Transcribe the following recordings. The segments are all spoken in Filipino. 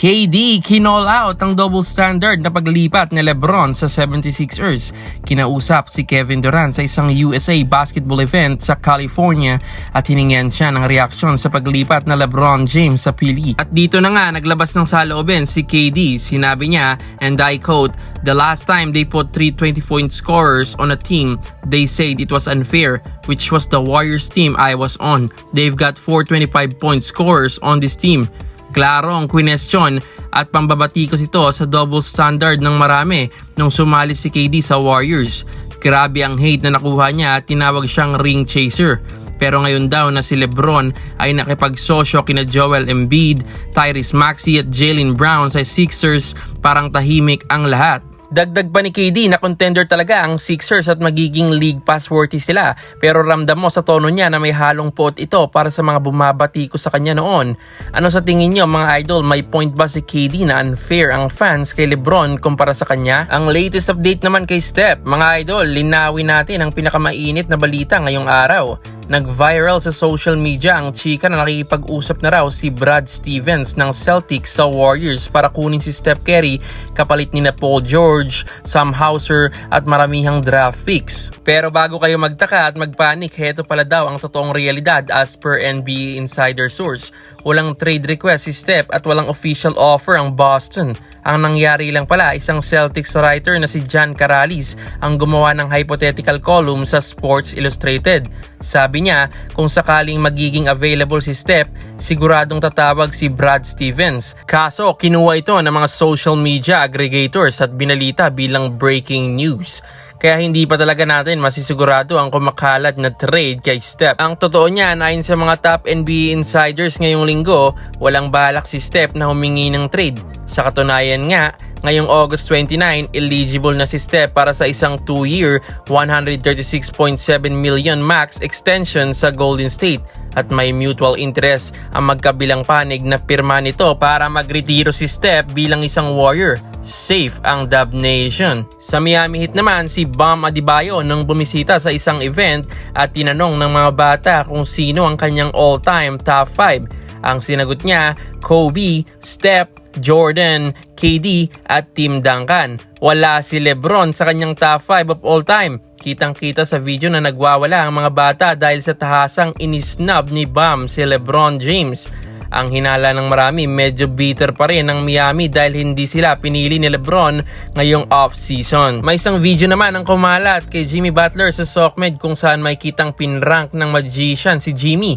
KD kinall out ang double standard na paglipat ni LeBron sa 76ers. Kinausap si Kevin Durant sa isang USA basketball event sa California at hiningian siya ng reaksyon sa paglipat na LeBron James sa pili. At dito na nga naglabas ng saloobin si KD. Sinabi niya, and I quote, "The last time they put 3 20-point scorers on a team, they said it was unfair, which was the Warriors team I was on. They've got 4 25-point scorers on this team." Klarong kwinestyon at pambabatikos ito sa double standard ng marami nung sumali si KD sa Warriors. Grabe ang hate na nakuha niya at tinawag siyang ring chaser. Pero ngayon daw na si LeBron ay nakipagsosyo kina Joel Embiid, Tyrese Maxey at Jaylen Brown sa Sixers, parang tahimik ang lahat. Dagdag pa ni KD na contender talaga ang Sixers at magiging league pass worthy sila, pero ramdam mo sa tono niya na may halong pot ito para sa mga bumabati ko sa kanya noon. Ano sa tingin niyo mga idol, may point ba si KD na unfair ang fans kay LeBron kumpara sa kanya? Ang latest update naman kay Steph, mga idol, linawin natin ang pinakamainit na balita ngayong araw. Nag-viral sa social media ang chika na nakikipag-usap na raw si Brad Stevens ng Celtics sa Warriors para kunin si Steph Curry kapalit ni na Paul George, Sam Hauser at maramihang draft picks. Pero bago kayo magtaka at magpanik, heto pala daw ang totoong realidad as per NBA Insider Source. Walang trade request si Steph at walang official offer ang Boston. Ang nangyari lang pala, isang Celtics writer na si John Karalis ang gumawa ng hypothetical column sa Sports Illustrated. Sabi niya, kung sakaling magiging available si Steph, siguradong tatawag si Brad Stevens. Kaso, kinuha ito ng mga social media aggregators at binalita bilang breaking news. Kaya hindi pa talaga natin masisigurado ang kumakalat na trade kay Steph. Ang totoo niyan, ayon sa mga top NBA insiders ngayong linggo, walang balak si Steph na humingi ng trade. Sa katunayan nga, ngayong August 29, eligible na si Steph para sa isang 2-year, $136.7 million max extension sa Golden State. At may mutual interest ang magkabilang panig na pirma nito para magretiro si Steph bilang isang Warrior. Safe ang Dub Nation. Sa Miami Heat naman, si Bam Adebayo nung bumisita sa isang event at tinanong ng mga bata kung sino ang kanyang all-time top 5. Ang sinagot niya, Kobe, Steph, Jordan, KD at Tim Duncan. Wala si LeBron sa kanyang top 5 of all time. Kitang-kita sa video na nagwawala ang mga bata dahil sa tahasang inisnub ni Bam si LeBron James. Ang hinala ng marami, medyo bitter pa rin ang Miami dahil hindi sila pinili ni LeBron ngayong off-season. May isang video naman ang kumalat kay Jimmy Butler sa SOCMED kung saan may kitang pinrank ng magician si Jimmy.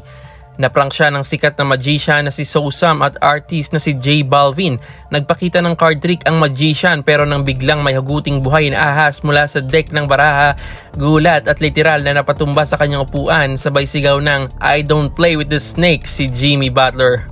Naprank siya ng sikat na magician na si Sosam at artist na si J Balvin. Nagpakita ng card trick ang magician pero nang biglang may huguting buhay na ahas mula sa deck ng baraha, gulat at literal na napatumba sa kanyang upuan sabay sigaw ng "I don't play with the snake" si Jimmy Butler.